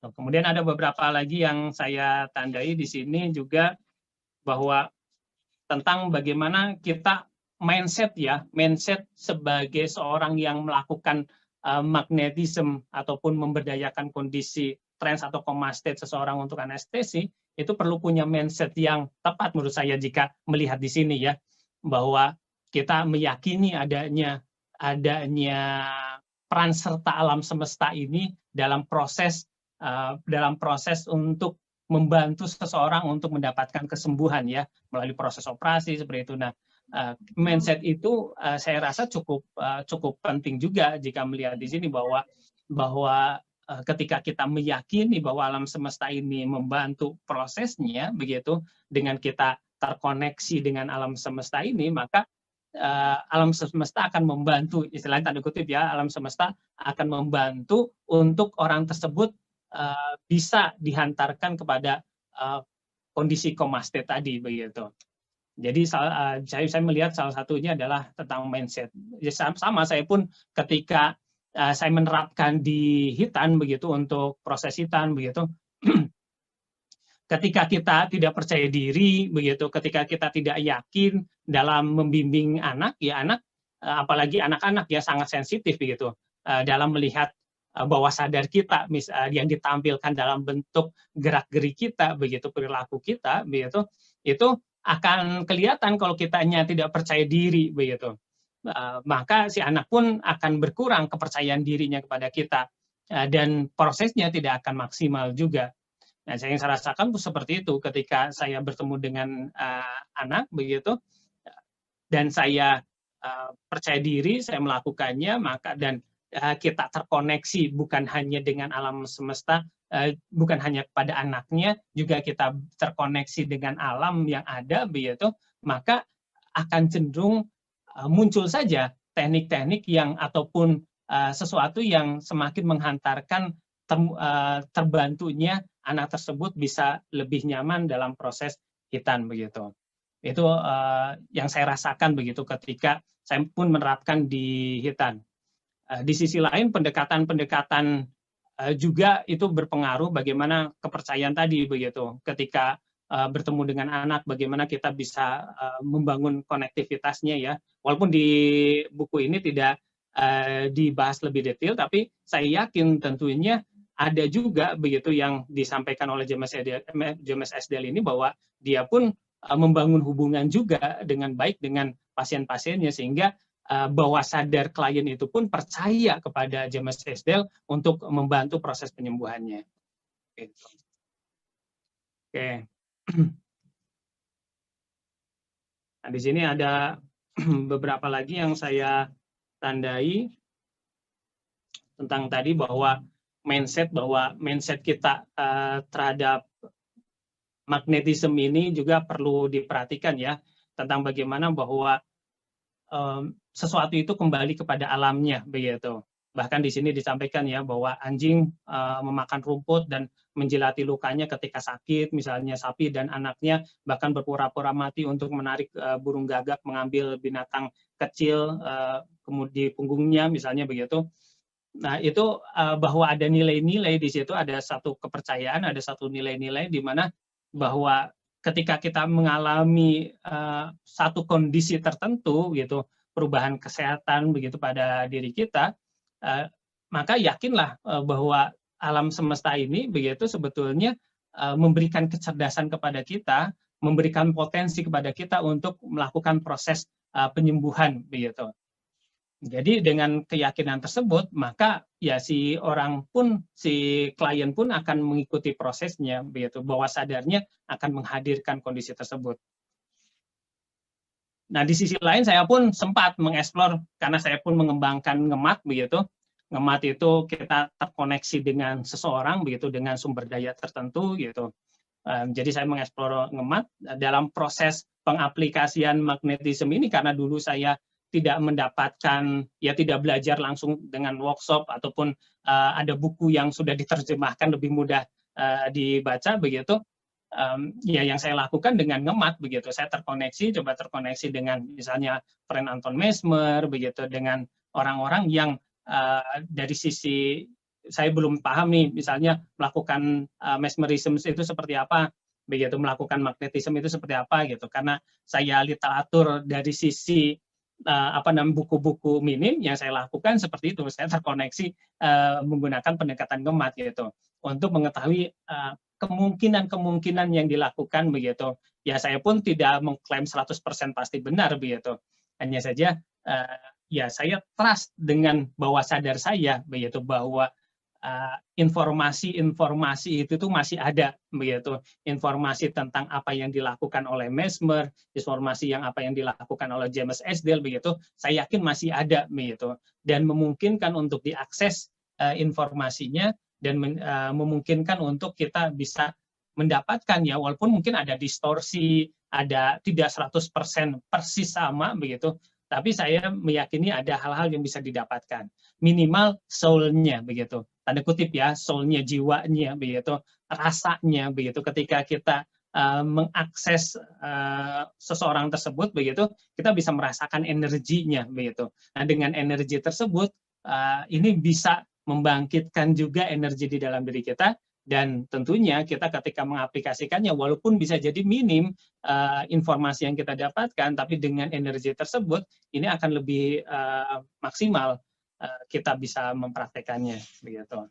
begitu. Kemudian ada beberapa lagi yang saya tandai di sini juga bahwa tentang bagaimana kita mindset sebagai seorang yang melakukan magnetism ataupun memberdayakan kondisi trans atau coma state seseorang untuk anestesi, itu perlu punya mindset yang tepat menurut saya jika melihat di sini ya, bahwa kita meyakini adanya peran serta alam semesta ini dalam proses untuk membantu seseorang untuk mendapatkan kesembuhan ya melalui proses operasi seperti itu. Nah, mindset itu saya rasa cukup penting juga jika melihat di sini bahwa ketika kita meyakini bahwa alam semesta ini membantu prosesnya begitu, dengan kita terkoneksi dengan alam semesta ini, maka alam semesta akan membantu, istilahnya tanda kutip ya, alam semesta akan membantu untuk orang tersebut bisa dihantarkan kepada kondisi coma state tadi begitu. Jadi saya melihat salah satunya adalah tentang mindset. Ya, sama saya pun ketika saya menerapkan di Hitan begitu untuk proses Hitan begitu. Ketika kita tidak percaya diri begitu, ketika kita tidak yakin dalam membimbing anak, ya anak apalagi anak-anak ya sangat sensitif begitu dalam melihat bawah sadar kita yang ditampilkan dalam bentuk gerak-gerik kita begitu, perilaku kita begitu, itu akan kelihatan kalau kitanya tidak percaya diri begitu. Maka si anak pun akan berkurang kepercayaan dirinya kepada kita dan prosesnya tidak akan maksimal juga. Nah, yang saya rasakan seperti itu ketika saya bertemu dengan anak begitu, dan saya percaya diri, saya melakukannya, maka dan kita terkoneksi bukan hanya dengan alam semesta, bukan hanya pada anaknya, juga kita terkoneksi dengan alam yang ada begitu, maka akan cenderung muncul saja teknik-teknik yang ataupun sesuatu yang semakin menghantarkan terbantunya anak tersebut bisa lebih nyaman dalam proses Hitan begitu. Itu yang saya rasakan begitu ketika saya pun menerapkan di Hitan. Di sisi lain pendekatan-pendekatan juga itu berpengaruh bagaimana kepercayaan tadi begitu. Ketika bertemu dengan anak, bagaimana kita bisa membangun konektivitasnya ya. Walaupun di buku ini tidak dibahas lebih detail, tapi saya yakin tentunya ada juga begitu yang disampaikan oleh James Esdale ini bahwa dia pun membangun hubungan juga dengan baik dengan pasien-pasiennya sehingga bawah sadar klien itu pun percaya kepada James Esdale untuk membantu proses penyembuhannya. Oke. Nah, di sini ada beberapa lagi yang saya tandai tentang tadi bahwa mindset kita terhadap magnetisme ini juga perlu diperhatikan ya, tentang bagaimana bahwa sesuatu itu kembali kepada alamnya begitu. Bahkan di sini disampaikan ya bahwa anjing memakan rumput dan menjilati lukanya ketika sakit, misalnya sapi dan anaknya bahkan berpura-pura mati untuk menarik burung gagak mengambil binatang kecil kemudian di punggungnya misalnya begitu. Nah, itu bahwa ada nilai-nilai di situ, ada satu kepercayaan, ada satu nilai-nilai di mana bahwa ketika kita mengalami satu kondisi tertentu gitu, perubahan kesehatan begitu pada diri kita, maka yakinlah bahwa alam semesta ini begitu sebetulnya memberikan kecerdasan kepada kita, memberikan potensi kepada kita untuk melakukan proses penyembuhan begitu. Jadi dengan keyakinan tersebut, maka ya si klien pun akan mengikuti prosesnya, begitu. Bawah sadarnya akan menghadirkan kondisi tersebut. Nah, di sisi lain saya pun sempat mengeksplor karena saya pun mengembangkan ngemat, begitu. Ngemat itu kita terkoneksi dengan seseorang, begitu, dengan sumber daya tertentu, gitu. Jadi saya mengeksplor ngemat dalam proses pengaplikasian magnetisme ini karena dulu saya tidak mendapatkan, ya tidak belajar langsung dengan workshop ataupun ada buku yang sudah diterjemahkan lebih mudah dibaca begitu. Ya yang saya lakukan dengan ngemat begitu, saya coba terkoneksi dengan misalnya Frank Anton Mesmer begitu, dengan orang-orang yang dari sisi saya belum paham nih, misalnya melakukan mesmerism itu seperti apa, begitu, melakukan magnetisme itu seperti apa gitu, karena saya literatur dari sisi buku-buku minim yang saya lakukan seperti itu, saya terkoneksi menggunakan pendekatan gemat gitu untuk mengetahui kemungkinan-kemungkinan yang dilakukan begitu. Ya saya pun tidak mengklaim 100% pasti benar begitu. Hanya saja ya saya trust dengan bawah sadar saya begitu, bahwa informasi-informasi itu tuh masih ada begitu, informasi tentang apa yang dilakukan oleh Mesmer, informasi yang apa yang dilakukan oleh James Esdale begitu, saya yakin masih ada begitu, dan memungkinkan untuk diakses informasinya, dan memungkinkan untuk kita bisa mendapatkan, ya walaupun mungkin ada distorsi, ada tidak 100% persis sama begitu, tapi saya meyakini ada hal-hal yang bisa didapatkan, minimal soul-nya begitu, tanda kutip ya, soul-nya, jiwanya begitu, rasanya begitu, ketika kita mengakses seseorang tersebut begitu, kita bisa merasakan energinya begitu. Nah, dengan energi tersebut ini bisa membangkitkan juga energi di dalam diri kita, dan tentunya kita ketika mengaplikasikannya, walaupun bisa jadi minim informasi yang kita dapatkan, tapi dengan energi tersebut ini akan lebih maksimal kita bisa mempraktekannya begitu.